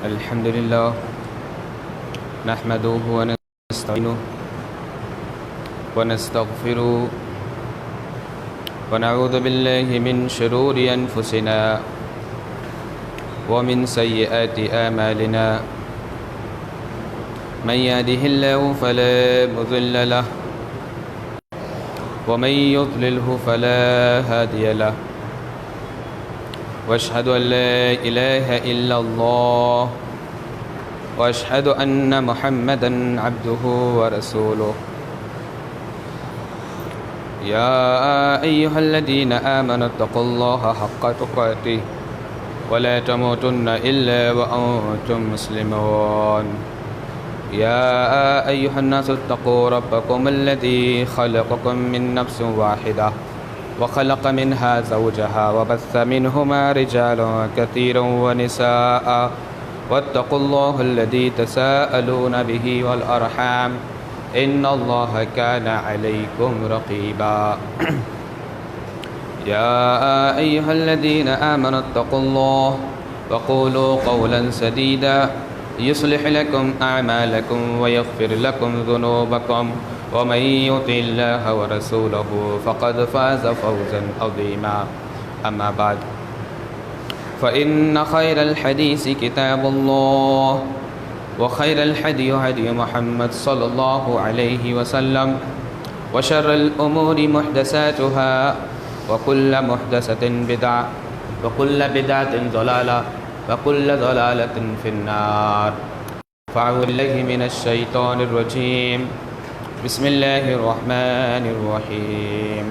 الحمد لله نحمده ونستعينه ونستغفره ونعوذ بالله من شرور أنفسنا ومن سيئات أعمالنا من يهده الله فلا مضل له ومن يضلله فلا هادي له واشهد ان لا اله الا الله واشهد ان محمدا عبده ورسوله يا ايها الذين امنوا اتقوا الله حق تقاته ولا تموتن الا وانتم مسلمون يا ايها الناس اتقوا ربكم الذي خلقكم من نفس واحده وخلق منها زوجها وبث منهما رجالا كثيرا ونساء واتقوا الله الذي تساءلون به والأرحام إن الله كان عليكم رقيبا يا أيها الذين آمنوا اتقوا الله وقولوا قولا سديدا يصلح لكم أعمالكم ويغفر لكم ذنوبكم ومن يطع الله ورسوله فقد فاز فوزا عظيما أما بعد فإن خير الحديث كتاب الله وخير الهدي هدي محمد صلى الله عليه وسلم وشر الأمور محدثاتها وكل محدثة بدعة وكل بدعة ضلالة وكل ضلالة في النار فأعوذ بالله من الشيطان الرجيم بسم الله الرحمن الرحيم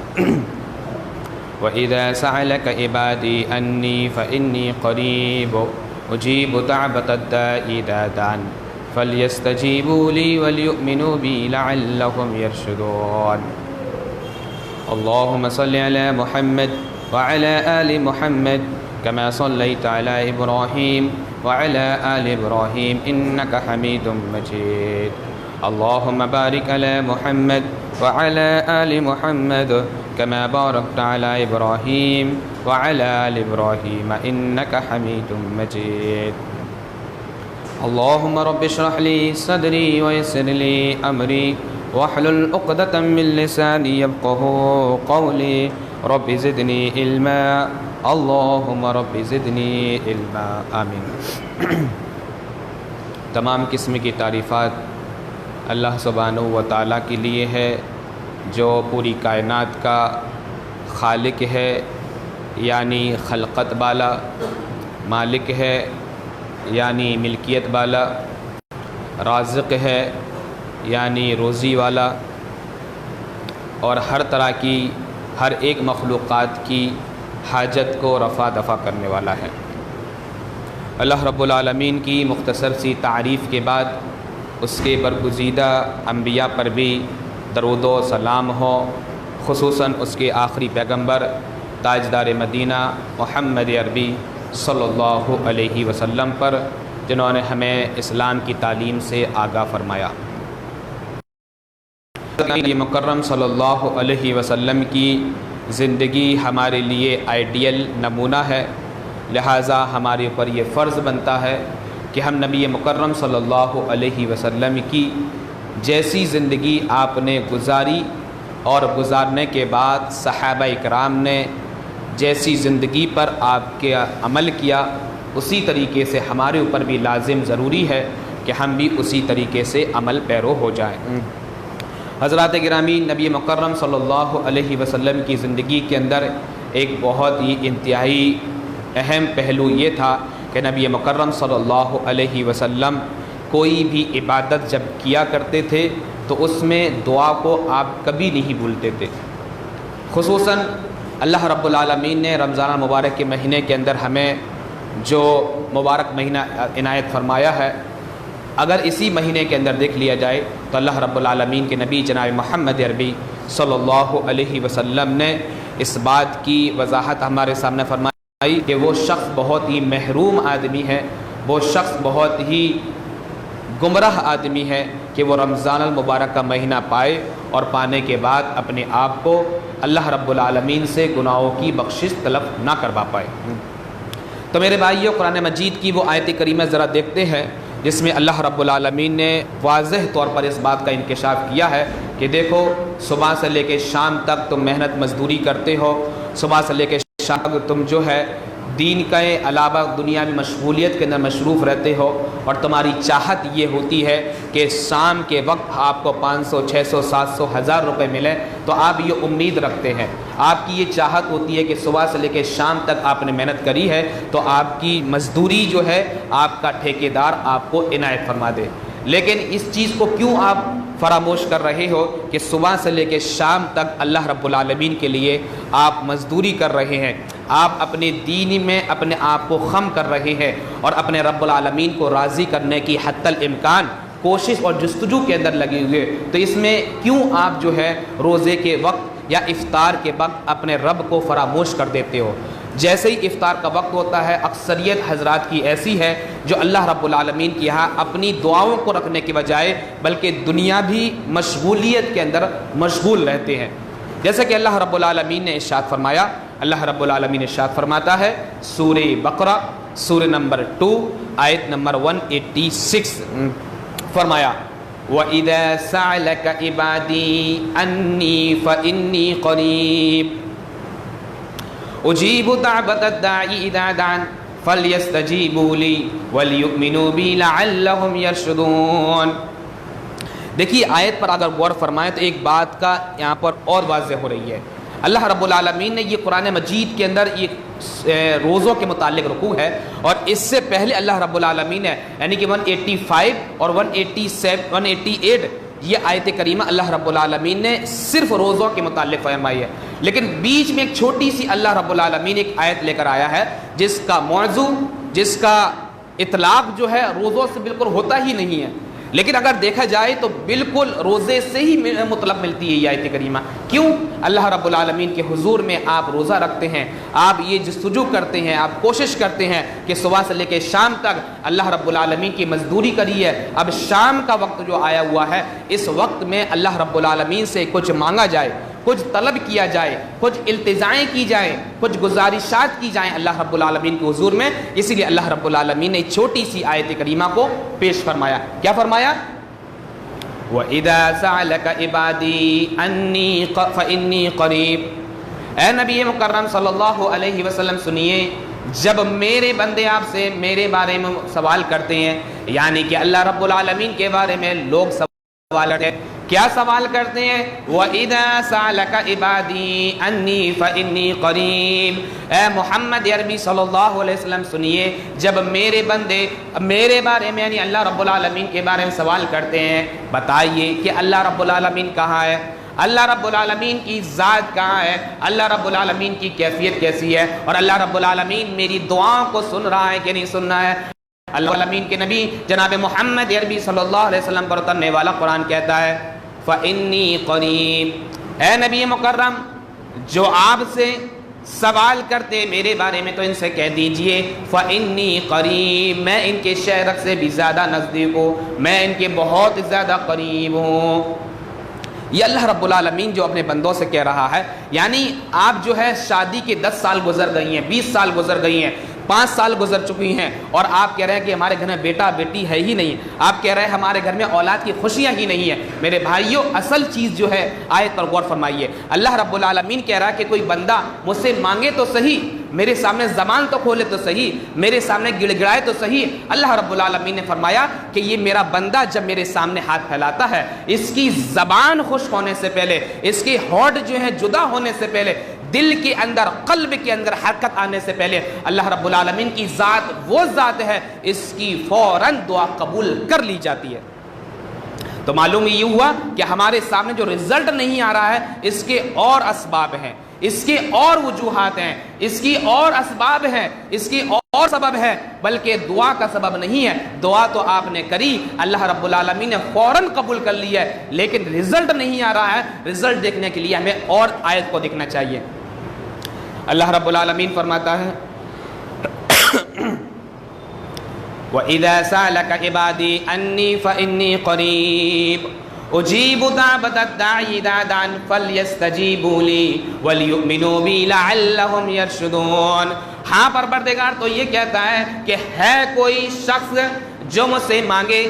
وإذا سألك عبادي أني فإني قريب أجيب دعوة الداع إذا دعان فليستجيبوا لي وليؤمنوا بي لعلهم يرشدون اللهم صل على محمد وعلى آل محمد كما صليت على إبراهيم وعلى آل إبراهيم إنك حميد مجيد اللهم بارك على محمد وعلى آل محمد كما باركت على إبراهيم وعلى آل إبراهيم إنك حميد مجيد اللهم رب اشرح لي صدري ويسر لي أمري واحلل عقدة من لساني يفقهوا قولي رب زدني علما اللهم رب زدنی علما آمین تمام قسم کی تعریفات اللہ سبحانہ و تعالیٰ کے لیے ہے جو پوری کائنات کا خالق ہے یعنی خلقت والا، مالک ہے یعنی ملکیت والا، رازق ہے یعنی روزی والا، اور ہر طرح کی ہر ایک مخلوقات کی حاجت کو رفع دفع کرنے والا ہے۔ اللہ رب العالمین کی مختصر سی تعریف کے بعد اس کے برگزیدہ انبیاء پر بھی درود و سلام ہو، خصوصاً اس کے آخری پیغمبر تاجدار مدینہ محمد عربی صلی اللہ علیہ وسلم پر، جنہوں نے ہمیں اسلام کی تعلیم سے آگاہ فرمایا۔ یہ مکرم صلی اللہ علیہ وسلم کی زندگی ہمارے لیے آئیڈیل نمونہ ہے، لہٰذا ہمارے اوپر یہ فرض بنتا ہے کہ ہم نبی مکرم صلی اللہ علیہ وسلم کی جیسی زندگی آپ نے گزاری اور گزارنے کے بعد صحابہ اکرام نے جیسی زندگی پر آپ کے عمل کیا، اسی طریقے سے ہمارے اوپر بھی لازم ضروری ہے کہ ہم بھی اسی طریقے سے عمل پیرو ہو جائیں۔ حضرات گرامی، نبی مکرم صلی اللہ علیہ وسلم کی زندگی کے اندر ایک بہت ہی انتہائی اہم پہلو یہ تھا کہ نبی مکرم صلی اللہ علیہ وسلم کوئی بھی عبادت جب کیا کرتے تھے تو اس میں دعا کو آپ کبھی نہیں بھولتے تھے۔ خصوصاً اللہ رب العالمین نے رمضان المبارک کے مہینے کے اندر ہمیں جو مبارک مہینہ عنایت فرمایا ہے، اگر اسی مہینے کے اندر دیکھ لیا جائے تو اللہ رب العالمین کے نبی جناب محمد عربی صلی اللہ علیہ وسلم نے اس بات کی وضاحت ہمارے سامنے فرمائی کہ وہ شخص بہت ہی محروم آدمی ہے، وہ شخص بہت ہی گمراہ آدمی ہے کہ وہ رمضان المبارک کا مہینہ پائے اور پانے کے بعد اپنے آپ کو اللہ رب العالمین سے گناہوں کی بخشش طلب نہ کروا پائے۔ تو میرے بھائیوں، قرآن مجید کی وہ آیت کریمہ ذرا دیکھتے ہیں جس میں اللہ رب العالمین نے واضح طور پر اس بات کا انکشاف کیا ہے کہ دیکھو، صبح سے لے کے شام تک تم محنت مزدوری کرتے ہو، صبح سے لے کے شام تک تم جو ہے دین کے علاوہ دنیا میں مشغولیت کے اندر مصروف رہتے ہو، اور تمہاری چاہت یہ ہوتی ہے کہ شام کے وقت آپ کو 500 600 700 1000 روپے ملے، تو آپ یہ امید رکھتے ہیں، آپ کی یہ چاہت ہوتی ہے کہ صبح سے لے کے شام تک آپ نے محنت کری ہے تو آپ کی مزدوری جو ہے آپ کا ٹھیکیدار آپ کو عنایت فرما دے۔ لیکن اس چیز کو کیوں آپ فراموش کر رہے ہو کہ صبح سے لے کے شام تک اللہ رب العالمین کے لیے آپ مزدوری کر رہے ہیں، آپ اپنے دین میں اپنے آپ کو خم کر رہے ہیں اور اپنے رب العالمین کو راضی کرنے کی حتی الامکان کوشش اور جستجو کے اندر لگے ہوئے، تو اس میں کیوں آپ جو ہے روزے کے وقت یا افطار کے وقت اپنے رب کو فراموش کر دیتے ہو؟ جیسے ہی افطار کا وقت ہوتا ہے، اکثریت حضرات کی ایسی ہے جو اللہ رب العالمین کی یہاں اپنی دعاؤں کو رکھنے کے بجائے بلکہ دنیاوی مشغولیت کے اندر مشغول رہتے ہیں۔ جیسا کہ اللہ رب العالمین نے ارشاد فرمایا، اللہ رب العالمین ارشاد فرماتا ہے سورہ بقرہ سورہ نمبر 2 آیت نمبر 186، فرمایا وَإِذَا سَأَلَكَ عِبَادِي أَنِّي فَإِنِّي قَرِيبٌ اجیب دعوت الداعی اذا دعان فلیستجیبوا لی ولیؤمنوا بی لعلہم یرشدون۔ دیکھیے آیت پر اگر غور فرمائیں تو ایک بات کا یہاں پر اور واضح ہو رہی ہے۔ اللہ رب العالمین نے یہ قرآن مجید کے اندر یہ روزوں کے متعلق رکوع ہے، اور اس سے پہلے اللہ رب العالمین نے یعنی کہ 185 اور 188 یہ آیت کریمہ اللہ رب العالمین نے صرف روزوں کے متعلق فرمائی ہے، لیکن بیچ میں ایک چھوٹی سی اللہ رب العالمین ایک آیت لے کر آیا ہے جس کا موضوع، جس کا اطلاق جو ہے روزوں سے بالکل ہوتا ہی نہیں ہے، لیکن اگر دیکھا جائے تو بالکل روزے سے ہی مطلب ملتی ہے یہ آیت کریمہ۔ کیوں؟ اللہ رب العالمین کے حضور میں آپ روزہ رکھتے ہیں، آپ یہ جستجو کرتے ہیں، آپ کوشش کرتے ہیں کہ صبح سے لے کے شام تک اللہ رب العالمین کی مزدوری کری ہے، اب شام کا وقت جو آیا ہوا ہے اس وقت میں اللہ رب العالمین سے کچھ مانگا جائے، کچھ طلب کیا جائے، کچھ التجائیں کی جائیں، کچھ گزارشات کی جائیں اللہ رب العالمین کے حضور میں، اسی لیے اللہ رب العالمین نے چھوٹی سی آیت کریمہ کو پیش فرمایا۔ کیا فرمایا؟ وَإِذَا سَأَلَكَ عِبَادِي أَنِّي فَإِنِّي قَرِيبٌ۔ اے نبی مکرم صلی اللہ علیہ وسلم سنیے، جب میرے بندے آپ سے میرے بارے میں سوال کرتے ہیں، یعنی کہ اللہ رب العالمین کے بارے میں لوگ سوال کرتے ہیں، کیا سوال کرتے ہیں؟ وَإِذَا سَأَلَكَ عِبَادِي أَنِّي فَإِنِّي قَرِيبٌ۔ اے محمد عربی صلی اللہ علیہ وسلم سنیے، جب میرے بندے میرے بارے میں یعنی اللہ رب العالمین کے بارے میں سوال کرتے ہیں، بتائیے کہ اللہ رب العالمین کہاں ہے، اللہ رب العالمین کی ذات کہاں ہے، اللہ رب العالمین کی کیفیت کیسی ہے، اور اللہ رب العالمین میری دعاؤں کو سن رہا ہے کہ نہیں سن رہا ہے۔ اللہ العالمین کے نبی جناب محمد عربی صلی اللہ علیہ وسلم پر اترنے والا قرآن کہتا ہے فَإِنِّي قَرِيبٌ۔ اے نبی مکرم، جو آپ سے سوال کرتے میرے بارے میں تو ان سے کہہ دیجئے فَإِنِّي قَرِيبٌ، میں ان کے شہرت سے بھی زیادہ نزدیک ہوں، میں ان کے بہت زیادہ قریب ہوں۔ یہ اللہ رب العالمین جو اپنے بندوں سے کہہ رہا ہے، یعنی آپ جو ہے شادی کے 10 سال گزر گئی ہیں، 20 سال گزر گئی ہیں، 5 سال گزر چکی ہیں، اور آپ کہہ رہے ہیں کہ ہمارے گھر میں بیٹا بیٹی ہے ہی نہیں، آپ کہہ رہے ہیں ہمارے گھر میں اولاد کی خوشیاں ہی نہیں ہیں۔ میرے بھائیوں، اصل چیز جو ہے آیت پر غور فرمائیے، اللہ رب العالمین کہہ رہا ہے کہ کوئی بندہ مجھ سے مانگے تو صحیح، میرے سامنے زبان تو کھولے تو صحیح، میرے سامنے گڑ گڑائے تو صحیح۔ اللہ رب العالمین نے فرمایا کہ یہ میرا بندہ جب میرے سامنے ہاتھ پھیلاتا ہے، اس کی زبان خشک ہونے سے پہلے، اس کے ہونٹ جو ہے جدا ہونے سے پہلے، دل کے اندر قلب کے اندر حرکت آنے سے پہلے، اللہ رب العالمین کی ذات وہ ذات ہے، اس کی فوراً دعا قبول کر لی جاتی ہے۔ تو معلوم یہ ہوا کہ ہمارے سامنے جو رزلٹ نہیں آ رہا ہے، اس کے اور اسباب ہیں، اس کے اور وجوہات ہیں، اس کی اور اسباب ہیں، اس کی اور سبب ہے، بلکہ دعا کا سبب نہیں ہے۔ دعا تو آپ نے کری، اللہ رب العالمین نے فوراً قبول کر لی ہے، لیکن رزلٹ نہیں آ رہا ہے۔ رزلٹ دیکھنے کے لیے ہمیں اور آیت کو دیکھنا چاہیے۔ اللہ رب العالمین فرماتا ہے وَإِذَا سَأَلَكَ عِبَادِي أَنِّي فَإِنِّي قَرِيبٌ اجیب دعوت الداعی اذا دعان فلیستجیبوا لی ولیؤمنوا بی لعلہم یرشدون۔ ہاں پروردگار تو یہ کہتا ہے کہ ہے کوئی شخص جو مجھ سے مانگے،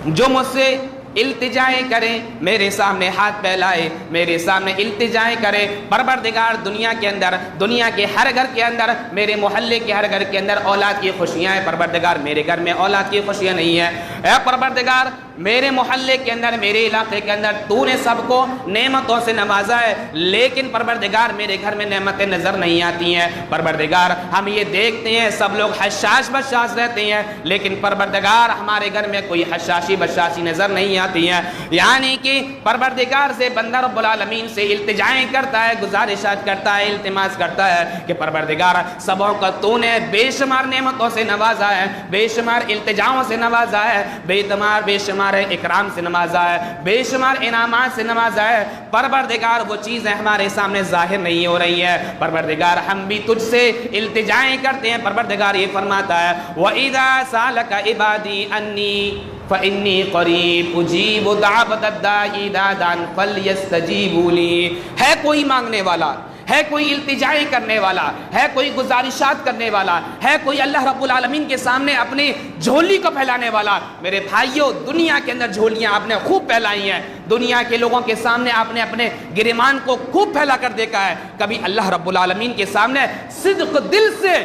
جو مجھ سے التجائیں کرے، میرے سامنے ہاتھ پھیلائے، میرے سامنے التجائیں کرے۔ پروردگار دنیا کے اندر، دنیا کے ہر گھر کے اندر، میرے محلے کے ہر گھر کے اندر اولاد کی خوشیاں ہیں، پروردگار میرے گھر میں اولاد کی خوشیاں نہیں ہیں۔ اے پروردگار میرے محلے کے اندر، میرے علاقے کے اندر تو نے سب کو نعمتوں سے نوازا ہے، لیکن پروردگار میرے گھر میں نعمتیں نظر نہیں آتی ہیں۔ پروردگار ہم یہ دیکھتے ہیں سب لوگ حشاش بشاش رہتے ہیں، لیکن پروردگار ہمارے گھر میں کوئی حشاشی بشاشی نظر نہیں آتی ہیں۔ یعنی کہ پروردگار سے بندہ رب العالمین سے التجائیں کرتا ہے، گزارشات کرتا ہے، التماس کرتا ہے کہ پروردگار سبوں کا تو نے بے شمار نعمتوں سے نوازا ہے، بے شمار التجاؤں سے نوازا ہے، بے شمار اکرام سے نوازا ہے، بے شمار انعامات سے نوازا ہے۔ پروردگار وہ چیزیں ہمارے سامنے ظاہر نہیں ہو رہی ہیں۔ پروردگار ہم بھی تجھ سے التجائیں کرتے ہیں۔ پروردگار یہ فرماتا ہے وَإِذَا سَأَلَكَ عِبَادِي أَنِّي فَإِنِّي قَرِيبٌ أُجِيبُ دَعْوَةَ الدَّاعِ إِذَا دَعَانِ فَلْيَسْتَجِيبُوا لِي۔ ہے کوئی مانگنے والا، ہے کوئی التجائیں کرنے والا، ہے کوئی گزارشات کرنے والا، ہے کوئی اللہ رب العالمین کے سامنے اپنی جھولی کو پھیلانے والا۔ میرے بھائیوں دنیا کے اندر جھولیاں آپ نے خوب پھیلائی ہیں، دنیا کے لوگوں کے سامنے آپ نے اپنے گریمان کو خوب پھیلا کر دیکھا ہے۔ کبھی اللہ رب العالمین کے سامنے صدق دل سے،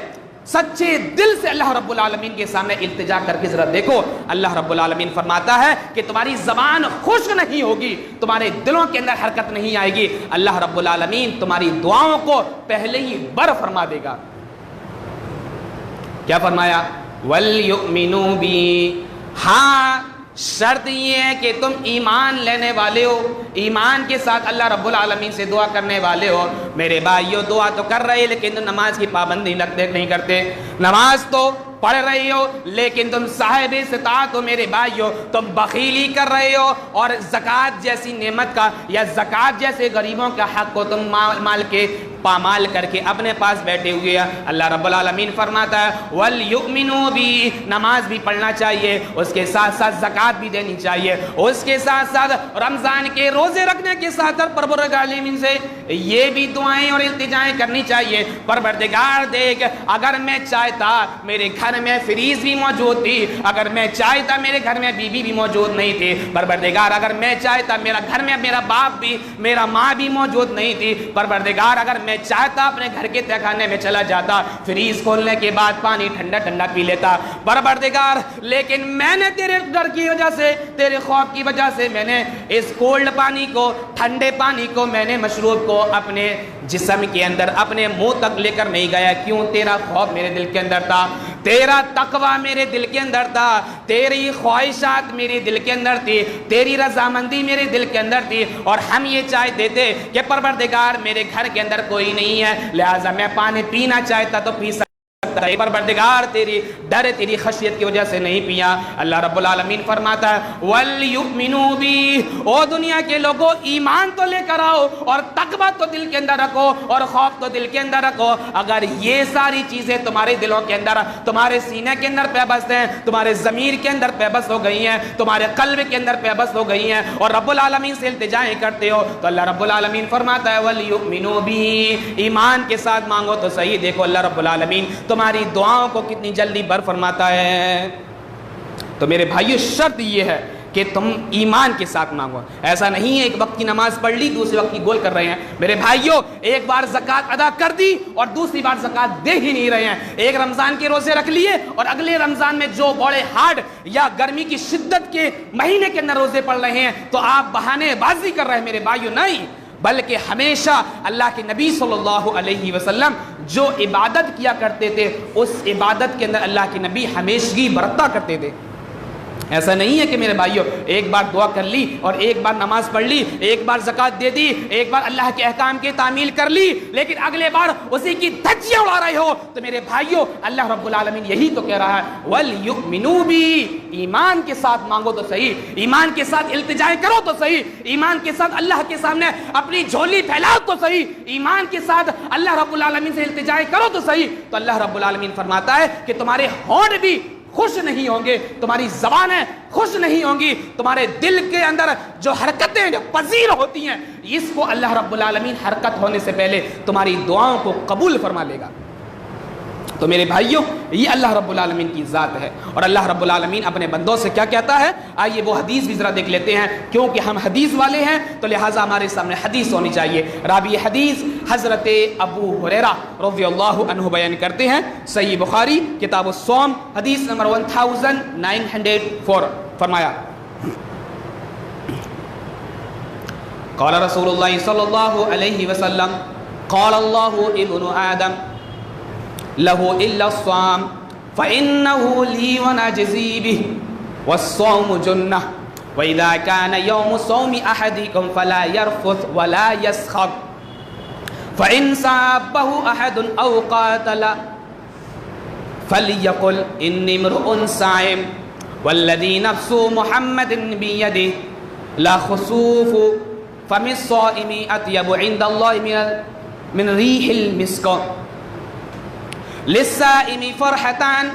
سچے دل سے اللہ رب العالمین کے سامنے التجا کر کے ذرا دیکھو۔ اللہ رب العالمین فرماتا ہے کہ تمہاری زبان خشک نہیں ہوگی، تمہارے دلوں کے اندر حرکت نہیں آئے گی، اللہ رب العالمین تمہاری دعاؤں کو پہلے ہی بر فرما دے گا۔ کیا فرمایا؟ وَلْيُؤْمِنُوا بِي، ہاں شرط یہ ہے کہ تم ایمان لینے والے ہو، ایمان کے ساتھ اللہ رب العالمین سے دعا کرنے والے ہو۔ میرے بھائیو دعا تو کر رہے لیکن تم نماز کی پابندی نہیں کرتے، نماز تو پڑھ رہے ہو لیکن تم صاحب استطاعت ہو۔ میرے بھائیو تم بخیلی کر رہے ہو اور زکوٰۃ جیسی نعمت کا یا زکوٰۃ جیسے غریبوں کا حق کو تم مال کے پامال کر کے اپنے پاس بیٹھے ہوئے ہیں۔ اللہ رب العالمین فرماتا ہے وَلْيُؤْمِنُوا بِي، نماز بھی پڑھنا چاہیے، اس کے ساتھ ساتھ زکوٰۃ بھی دینی چاہیے، اس کے ساتھ ساتھ رمضان کے روزے رکھنے کے ساتھ پروردگار عالمین سے یہ بھی دعائیں اور التجائیں کرنی چاہیے۔ پروردگار دیکھ، اگر میں چاہتا میرے گھر میں فریز بھی موجود تھی، اگر میں چاہتا میرے گھر میں بیوی بھی موجود نہیں تھی، پروردگار اگر میں چاہتا میرا گھر میں میرا باپ بھی، میرا ماں بھی موجود نہیں تھی، پروردگار اگر میں چاہتا اپنے گھر کے تہخانے میں چلا جاتا، فریز کھولنے کے بعد پانی ٹھنڈا ٹھنڈا پی لیتا پروردگار، لیکن میں نے تیرے ڈر کی وجہ سے، تیرے خوف کی وجہ سے میں نے اس کولڈ پانی کو، ٹھنڈے پانی کو، میں نے مشروب کو اپنے جسم کے اندر اپنے منہ تک لے کر نہیں گیا۔ کیوں؟ تیرا خوف میرے دل کے اندر تھا، تیرا تقوی میرے دل کے اندر تھا، تیری خواہشات میرے دل کے اندر تھی، تیری رضامندی میرے دل کے اندر تھی، اور ہم یہ چاہتے تھے کہ پروردگار میرے گھر کے اندر کوئی نہیں ہے، لہٰذا میں پانی پینا چاہتا تو پی سکتا، پروردگار تیری ڈر، تیری خشیت کی وجہ سے نہیں پیا۔ اللہ رب العالمین فرماتا ہے وَلْيُؤْمِنُوا بِي، او دنیا کے لوگوں ایمان تو لے کر آؤ اور تقوی تو دل کے اندر رکھو اور خوف تو دل کے اندر رکھو۔ اگر یہ ساری چیزیں تمہارے دلوں کے اندر، تمہارے سینے کے اندر پیبست ہیں، تمہارے ضمیر کے اندر پیبست ہو گئی ہیں، تمہارے قلب کے اندر پیبست ہو گئی ہیں اور رب العالمین سے التجائیں کرتے ہو، تو اللہ رب العالمین فرماتا ہے وَلْيُؤْمِنُوا بِي، ایمان کے ساتھ مانگو تو صحیح۔ دیکھو اللہ رب العالمین تمہاری دعاؤں کو کتنی جلدی بر فرماتا ہے۔ تو میرے بھائیو شرط یہ ہے کہ تم ایمان کے ساتھ مانگو، ایسا نہیں ہے ایک وقت کی نماز پڑھ لی دوسرے وقت کی گول کر رہے ہیں۔ میرے بھائیو ایک بار زکوٰۃ ادا کر دی اور دوسری بار زکوٰۃ دے ہی نہیں رہے ہیں، ایک رمضان کے روزے رکھ لیے اور اگلے رمضان میں جو بڑے ہارڈ یا گرمی کی شدت کے مہینے کے اندر روزے پڑھ رہے ہیں تو آپ بہانے بازی کر رہے ہیں۔ میرے بھائیو نہیں، بلکہ ہمیشہ اللہ کے نبی صلی اللہ علیہ وسلم جو عبادت کیا کرتے تھے اس عبادت کے اندر اللہ کے نبی ہمیشگی برتا کرتے تھے۔ ایسا نہیں ہے کہ میرے بھائیوں ایک بار دعا کر لی اور ایک بار نماز پڑھ لی، ایک بار زکوٰۃ دے دی، ایک بار اللہ کے احکام کی تعمیل کر لی، لیکن اگلے بار اسی کی دھجیاں اڑا رہے ہو۔ تو میرے بھائیوں اللہ رب العالمین یہی تو کہہ رہا ہے وَلْيُؤْمِنُوا بِي، ایمان کے ساتھ مانگو تو صحیح، ایمان کے ساتھ التجائیں کرو تو صحیح، ایمان کے ساتھ اللہ کے سامنے اپنی جھولی پھیلاؤ تو صحیح، ایمان کے ساتھ اللہ رب العالمین سے التجائیں کرو تو صحیح۔ تو اللہ رب العالمین فرماتا ہے کہ تمہارے ہونٹ بھی خوش نہیں ہوں گے، تمہاری زبانیں خوش نہیں ہوں گی، تمہارے دل کے اندر جو حرکتیں جو پذیر ہوتی ہیں اس کو اللہ رب العالمین حرکت ہونے سے پہلے تمہاری دعاؤں کو قبول فرما لے گا۔ تو میرے بھائیوں یہ اللہ رب العالمین کی ذات ہے، اور اللہ رب العالمین اپنے بندوں سے کیا کہتا ہے؟ آئیے وہ حدیث بھی ذرا دیکھ لیتے ہیں، کیونکہ ہم حدیث والے ہیں تو لہٰذا ہمارے سامنے حدیث ہونی چاہیے۔ راوی حدیث حضرت ابو ہریرہ رضی اللہ عنہ بیان کرتے ہیں، صحیح بخاری کتاب الصوم حدیث نمبر 1904، فرمایا قال رسول اللہ صلی اللہ علیہ وسلم قال اللہ ابن آدم له إلا الصوم فإنه لي وأنا أجزي به والصوم جنة وإذا كان يوم صوم أحدكم فلا يرفث ولا يسخب فإن سابه أحد أو قاتل فليقل إني امرؤ صائم والذي نفس محمد بيده لا خسوف فم الصائم أطيب عند الله من ريح المسك للصائم فرحتان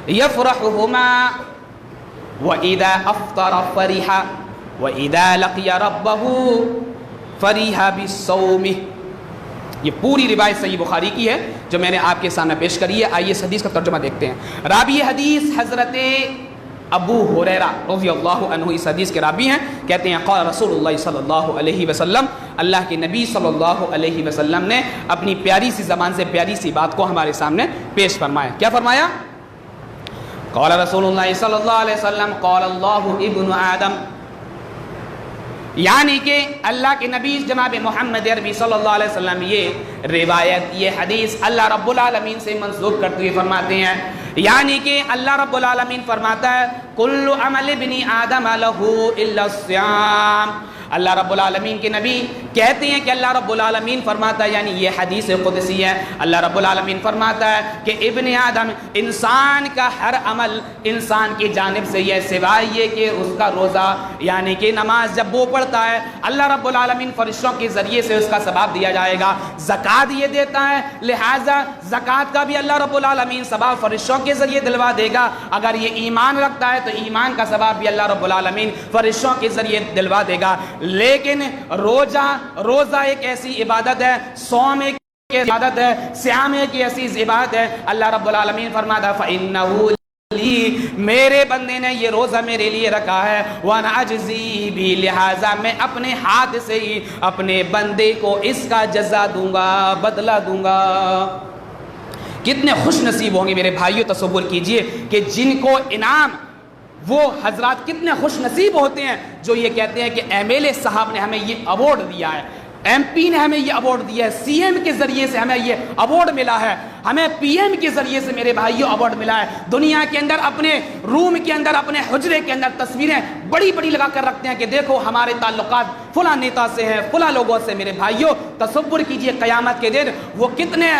يفرحهما وإذا أفطر فرح وإذا لقي ربه فرح بالصوم۔ یہ پوری روایت صحیح بخاری کی ہے جو میں نے آپ کے سامنے پیش کری ہے۔ آئیے اس حدیث کا ترجمہ دیکھتے ہیں۔ راوی حدیث حضرت ابو ہریرہ رضی اللہ عنہ اس حدیث کے راوی ہیں، کہتے ہیں قال رسول اللہ صلی اللہ علیہ وسلم، اللہ کے نبی صلی اللہ علیہ وسلم نے اپنی پیاری سی زبان سے پیاری سی بات کو ہمارے سامنے پیش فرمایا۔ کیا فرمایا؟ قال رسول اللہ صلی اللہ علیہ وسلم قال اللہ ابن آدم، یعنی کہ اللہ کے نبی جناب محمد عربی صلی اللہ علیہ وسلم یہ روایت، یہ حدیث اللہ رب العالمین سے منسوب کرتے ہوئے فرماتے ہیں، یعنی کہ اللہ رب العالمین فرماتا ہے کل عمل ابن آدم لہ الا الصیام۔ اللہ رب العالمین کے نبی کہتے ہیں کہ اللہ رب العالمین فرماتا ہے، یعنی یہ حدیث قدسی ہے، اللہ رب العالمین فرماتا ہے کہ ابن آدم، انسان کا ہر عمل انسان کی جانب سے یہ سوائے یہ کہ اس کا روزہ یعنی کہ نماز جب وہ پڑھتا ہے اللہ رب العالمین فرشتوں کے ذریعے سے اس کا ثواب دیا جائے گا۔ زکوٰۃ یہ دیتا ہے، لہٰذا زکوٰۃ کا بھی اللہ رب العالمین ثواب فرشتوں کے ذریعے دلوا دے گا۔ اگر یہ ایمان رکھتا ہے تو ایمان کا ثواب بھی اللہ رب العالمین فرشتوں کے ذریعے دلوا دے گا۔ لیکن روزہ ایک ایسی عبادت ہے، صوم ایک عبادت ہے، صیام ایک ایسی عبادت ہے، اللہ رب العالمین فرماتا ہے فَإِنَّهُ لِي، میرے بندے نے یہ روزہ میرے لیے رکھا ہے، وَأَنَا أَجْزِي بِهِ، لہٰذا میں اپنے ہاتھ سے ہی اپنے بندے کو اس کا جزا دوں گا، بدلہ دوں گا۔ کتنے خوش نصیب ہوں گے میرے بھائیوں، تصور کیجئے کہ جن کو انعام، وہ حضرات کتنے خوش نصیب ہوتے ہیں جو یہ کہتے ہیں کہ ایم ایل اے صاحب نے ہمیں یہ ایوارڈ دیا ہے، ایم پی نے ہمیں یہ ایوارڈ دیا ہے، سی ایم کے ذریعے سے ہمیں یہ ایوارڈ ملا ہے، ہمیں پی ایم کے ذریعے سے میرے بھائیوں ایوارڈ ملا ہے۔ دنیا کے اندر اپنے روم کے اندر، اپنے حجرے کے اندر تصویریں بڑی بڑی لگا کر رکھتے ہیں کہ دیکھو ہمارے تعلقات فلاں نیتا سے ہیں، فلاں لوگوں سے۔ میرے بھائیوں تصور کیجئے قیامت کے دن وہ کتنے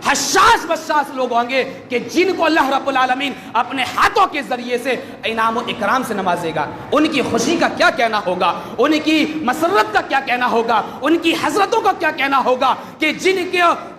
حساس بساس لوگ ہوں گے کہ جن کو اللہ رب العالمین اپنے ہاتھوں کے ذریعے سے انعام و اکرام سے نوازے گا۔ ان کی خوشی کا کیا کہنا ہوگا، ان کی مسرت کا کیا کہنا ہوگا، ان کی حضرتوں کا کیا کہنا ہوگا کہ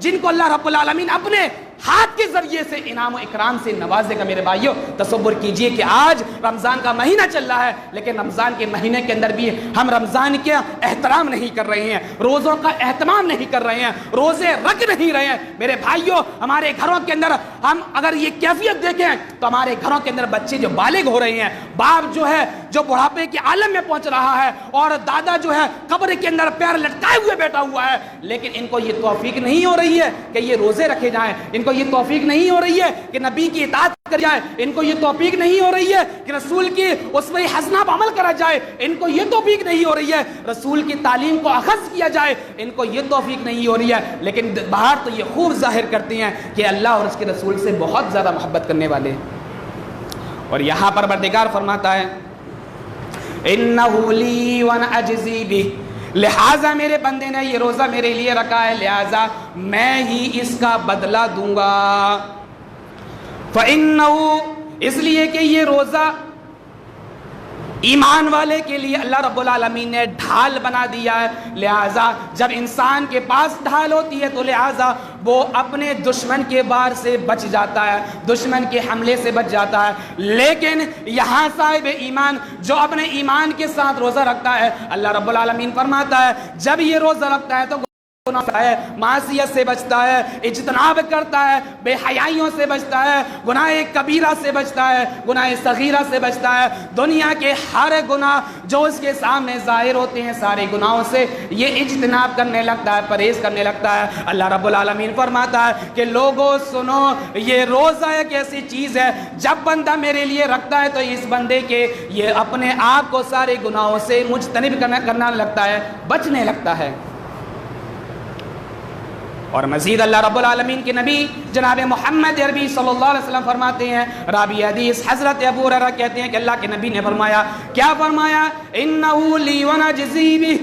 جن کو اللہ رب العالمین اپنے ہاتھ کے ذریعے سے انعام و اکرام سے نوازے گا۔ میرے بھائیوں تصور کیجئے کہ آج رمضان کا مہینہ چل رہا ہے، لیکن رمضان کے مہینے کے اندر بھی ہم رمضان کے احترام نہیں کر رہے ہیں، روزوں کا اہتمام نہیں کر رہے ہیں، روزے رکھ نہیں رہے ہیں۔ میرے بھائیوں ہمارے گھروں کے اندر ہم اگر یہ کیفیت دیکھیں تو ہمارے گھروں کے اندر بچے جو بالغ ہو رہے ہیں، باپ جو ہے جو بڑھاپے کے عالم میں پہنچ رہا ہے، اور دادا جو ہے قبر کے اندر پیر لٹکائے ہوئے بیٹھا ہوا ہے، لیکن ان کو یہ توفیق نہیں ہو رہی ہے کہ یہ روزے رکھے جائیں، ان کو یہ توفیق نہیں ہو رہی ہے کہ نبی کی اطاعت کر جائے، ان کو یہ توفیق نہیں ہو رہی ہے کہ رسول کی اسوہ حسنہ پر عمل کرا جائے، ان کو یہ توفیق نہیں ہو رہی ہے رسول کی تعلیم کو اخذ کیا جائے، ان کو یہ توفیق نہیں ہو رہی ہے، لیکن باہر تو یہ خوب ظاہر کرتے ہیں کہ اللہ اور اس کے رسول سے بہت زیادہ محبت کرنے والے ہیں۔ اور یہاں پر پروردگار فرماتا ہے اِنَّهُ لِي وَأَنَا أَجْزِي بِهِ، لہٰذا میرے بندے نے یہ روزہ میرے لیے رکھا ہے، لہٰذا میں ہی اس کا بدلہ دوں گا۔ فَإِنَّهُ، اس لیے کہ یہ روزہ ایمان والے کے لیے اللہ رب العالمین نے ڈھال بنا دیا ہے، لہٰذا جب انسان کے پاس ڈھال ہوتی ہے تو لہٰذا وہ اپنے دشمن کے وار سے بچ جاتا ہے، دشمن کے حملے سے بچ جاتا ہے۔ لیکن یہاں صاحب ایمان جو اپنے ایمان کے ساتھ روزہ رکھتا ہے، اللہ رب العالمین فرماتا ہے جب یہ روزہ رکھتا ہے تو گناہ ہے، معصیت سے بچتا ہے، اجتناب کرتا ہے، بے حیائیوں سے بچتا ہے، گناہ کبیرہ سے بچتا ہے، گناہ صغیرہ سے بچتا ہے، دنیا کے ہر گناہ جو اس کے سامنے ظاہر ہوتے ہیں سارے گناہوں سے یہ اجتناب کرنے لگتا ہے، پرہیز کرنے لگتا ہے۔ اللہ رب العالمین فرماتا ہے کہ لوگوں سنو، یہ روزہ ایک ایسی چیز ہے جب بندہ میرے لیے رکھتا ہے تو اس بندے کے یہ اپنے آپ کو سارے گناہوں سے مجتنب کرنا لگتا ہے، بچنے لگتا ہے۔ اور مزید اللہ رب العالمین کے نبی جناب محمد عربی صلی اللہ علیہ وسلم فرماتے ہیں، راوی حدیث حضرت ابو ہریرہ کہتے ہیں کہ اللہ کے نبی نے فرمایا، کیا فرمایا؟ اِنَّهُ لِي وَنَجْزِي بِهِ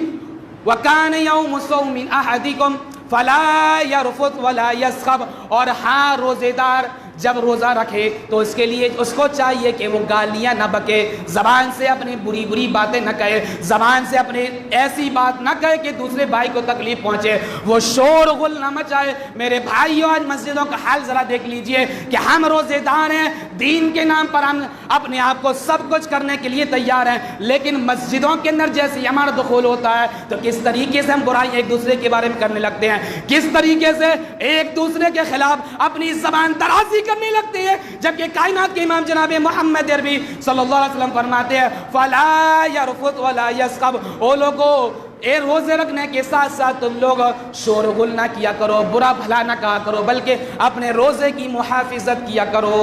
وَكَانَ يَوْمُ صَوْمِ أَحَدِكُمْ فَلَا يَرْفُثْ وَلَا يَسْخَبْ، اور ہاں روزے دار جب روزہ رکھے تو اس کے لیے اس کو چاہیے کہ وہ گالیاں نہ بکے، زبان سے اپنی بری بری باتیں نہ کہے، زبان سے اپنی ایسی بات نہ کہے کہ دوسرے بھائی کو تکلیف پہنچے، وہ شور غل نہ مچائے۔ میرے بھائیوں، آج مسجدوں کا حال ذرا دیکھ لیجئے کہ ہم روزے دار ہیں، دین کے نام پر ہم اپنے آپ کو سب کچھ کرنے کے لیے تیار ہیں، لیکن مسجدوں کے اندر جیسے ہی ہمارا دخول ہوتا ہے تو کس طریقے سے ہم برائی ایک دوسرے کے بارے میں کرنے لگتے ہیں، کس طریقے سے ایک دوسرے کے خلاف اپنی زبان درازی کرنے لگتے ہیں، جبکہ کائنات کے امام جناب محمد عربی صلی اللہ علیہ وسلم فرماتے ہیں فَلَا يَرْفُثْ وَلَا يَسْخَبْ، او لوگو اے روزے رکھنے کے ساتھ ساتھ تم لوگ شور غل نہ کیا کرو، برا بھلا نہ کہا کرو، بلکہ اپنے روزے کی محافظت کیا کرو۔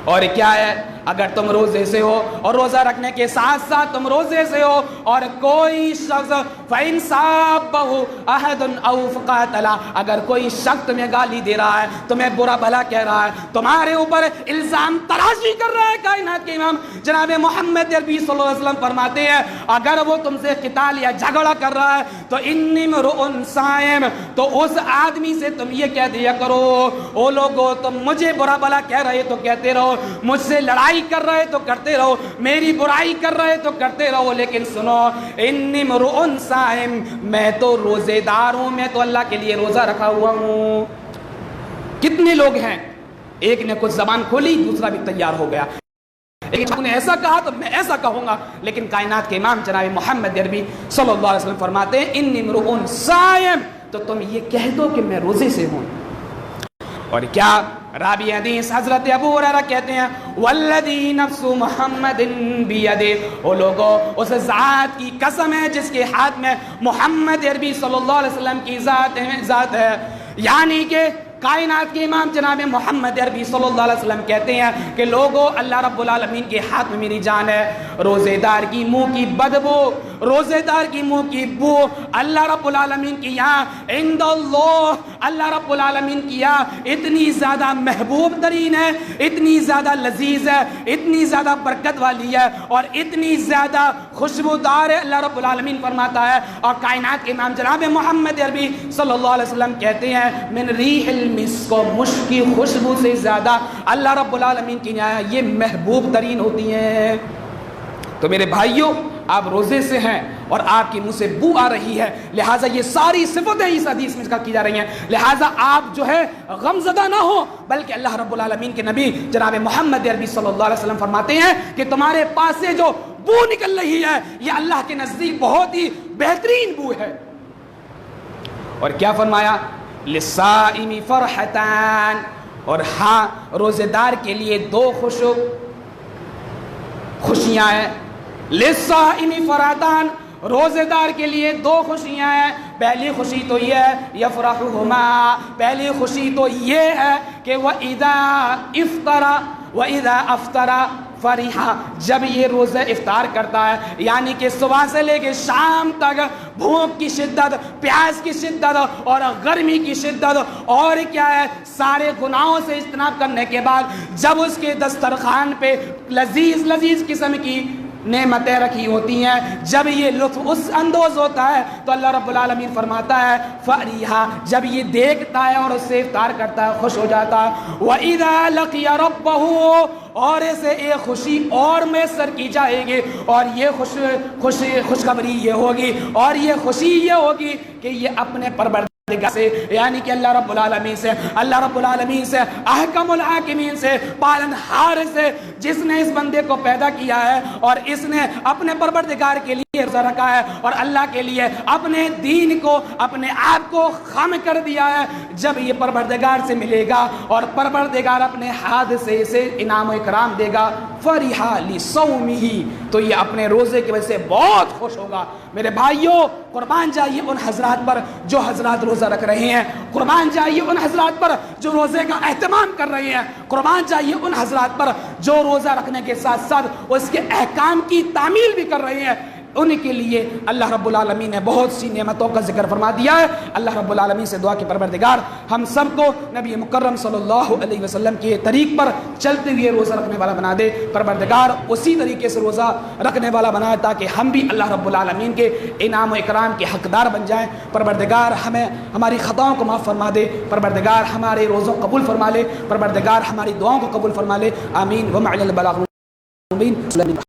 اور کیا ہے، اگر تم روزے سے ہو اور روزہ رکھنے کے ساتھ ساتھ تم روزے سے ہو اور کوئی شخص فَإِنْ صَابَّهُ أَحَدٌ أَوْ فَقَاتَلَ، اگر کوئی شخص تمہیں گالی دے رہا ہے، تمہیں برا بھلا کہہ رہا ہے، تمہارے اوپر الزام تراشی کر رہا ہے، کائنات کے امام جناب محمد عربی صلی اللہ علیہ وسلم فرماتے ہیں اگر وہ تم سے قتال یا جھگڑا کر رہا ہے تو اِنِّي امْرُؤٌ صَائِمٌ، تو اس آدمی سے تم یہ کہہ دیا کرو، او لوگو تم مجھے برا بھلا کہہ رہے تو کہتے رہو، مجھ سے لڑائی کر رہے تو کرتے رہو، میری برائی کر رہے تو کرتے رہو، لیکن سنو اِنِّي امْرُؤٌ صَائِمٌ، میں تو روزے دار ہوں، میں تو اللہ کے لیے روزہ رکھا ہوا ہوں۔ کتنے لوگ ہیں، ایک نے کچھ زبان کھولی دوسرا بھی تیار ہو گیا، ایک نے ایسا کہا تو میں ایسا کہوں گا، لیکن کائنات کے امام جناب محمد عربی صلی اللہ علیہ وسلم فرماتے ہیں اِنِّي امْرُؤٌ صَائِمٌ، تو تم یہ کہہ دو کہ میں روزے سے ہوں۔ اور کیا راوی حدیث حضرت ابو ہریرہ کہتے ہیں والذی نفس محمد بیدہ، وہ لوگوں اس ذات کی قسم ہے جس کے ہاتھ میں محمد عربی صلی اللہ علیہ وسلم کی ذات ہے، یعنی کہ کائنات کے امام جناب محمد عربی صلی اللہ علیہ وسلم کہتے ہیں کہ لوگوں اللہ رب العالمین کے ہاتھ میں میری جان ہے، روزے دار کی منہ کی بدبو، روزے دار کی منہ کی بو اللہ رب العالمین کی یہاں عند اللہ، اللہ رب العالمین کی یہاں اتنی زیادہ محبوب ترین ہے، اتنی زیادہ لذیذ ہے، اتنی زیادہ برکت والی ہے اور اتنی زیادہ خوشبودار ہے، اللہ رب العالمین فرماتا ہے۔ اور کائنات کے امام جناب محمد عربی صلی اللہ علیہ وسلم کہتے ہیں من ریح المسک، مشک کی خوشبو سے زیادہ اللہ رب العالمین کی یہاں یہ محبوب ترین ہوتی ہیں۔ تو میرے بھائیوں، آپ روزے سے ہیں اور آپ کی منہ سے بو آ رہی ہے، لہٰذا یہ ساری صفتیں اس حدیث میں ذکر کی جا رہی ہیں، لہٰذا آپ جو ہے غمزدہ نہ ہو، بلکہ اللہ رب العالمین کے نبی جناب محمد عربی صلی اللہ علیہ وسلم فرماتے ہیں کہ تمہارے پاس سے جو بو نکل رہی ہے یہ اللہ کے نزدیک بہت ہی بہترین بو ہے۔ اور کیا فرمایا للصائم فرحتان، اور ہاں روزے دار کے لیے دو خوشیاں ہیں، للصائم فرحتان، روزے دار کے لیے دو خوشیاں ہیں، پہلی خوشی تو یہ ہے یفرحہما، پہلی خوشی تو یہ ہے کہ وَإِذَا أَفْطَرَ فَرِحَ، جب یہ روزہ افطار کرتا ہے، یعنی کہ صبح سے لے کے شام تک بھوک کی شدت، پیاس کی شدت اور گرمی کی شدت اور کیا ہے سارے گناہوں سے اجتناب کرنے کے بعد جب اس کے دسترخوان پہ لذیذ لذیذ قسم کی نعمتیں رکھی ہوتی ہیں، جب یہ لطف اس اندوز ہوتا ہے تو اللہ رب العالمین فرماتا ہے فَرِحَ، جب یہ دیکھتا ہے اور اس سے افطار کرتا ہے خوش ہو جاتا ہے، وَإِذَا لَقِيَ رَبَّهُ، اور اسے ایک خوشی اور میسر کی جائے گی، اور یہ خوشخبری یہ ہوگی اور یہ خوشی یہ ہوگی کہ یہ اپنے پروردگار سے، یعنی کہ اللہ رب العالمین سے احکم الحاکمین سے، پالنہار سے، جس نے اس بندے کو پیدا کیا ہے اور اس نے اپنے پروردگار کے لیے روزہ رکھا ہے اور اللہ کے لیے اپنے دین کو اپنے آپ کو خم کر دیا ہے، جب یہ پروردگار سے ملے گا اور پروردگار اپنے ہاتھ سے اسے انعام و اکرام دے گا، فرحا لصومہ، تو یہ اپنے روزے کی وجہ سے بہت خوش ہوگا۔ میرے بھائیوں، قربان جائیے ان حضرات پر جو حضرات روزہ رکھ رہے ہیں، قربان جائیے ان حضرات پر جو روزے کا اہتمام کر رہے ہیں، قربان جائیے ان حضرات پر جو روزہ رکھنے کے ساتھ ساتھ اس کے احکام کی تعمیل بھی کر رہے ہیں۔ ان کے لیے اللہ رب العالمین نے بہت سی نعمتوں کا ذکر فرما دیا ہے۔ اللہ رب العالمین سے دعا کہ پروردگار ہم سب کو نبی مکرم صلی اللہ علیہ وسلم کے طریق پر چلتے ہوئے روزہ رکھنے والا بنا دے، پروردگار اسی طریقے سے روزہ رکھنے والا بنائے تاکہ ہم بھی اللہ رب العالمین کے انعام و اکرام کے حقدار بن جائیں۔ پروردگار ہمیں ہماری خطاؤں کو معاف فرما دے، پروردگار ہمارے روزوں کو قبول فرما لے، پروردگار ہماری دعاؤں کو قبول فرما لے، آمین۔ ومعنا البلاغ المبین۔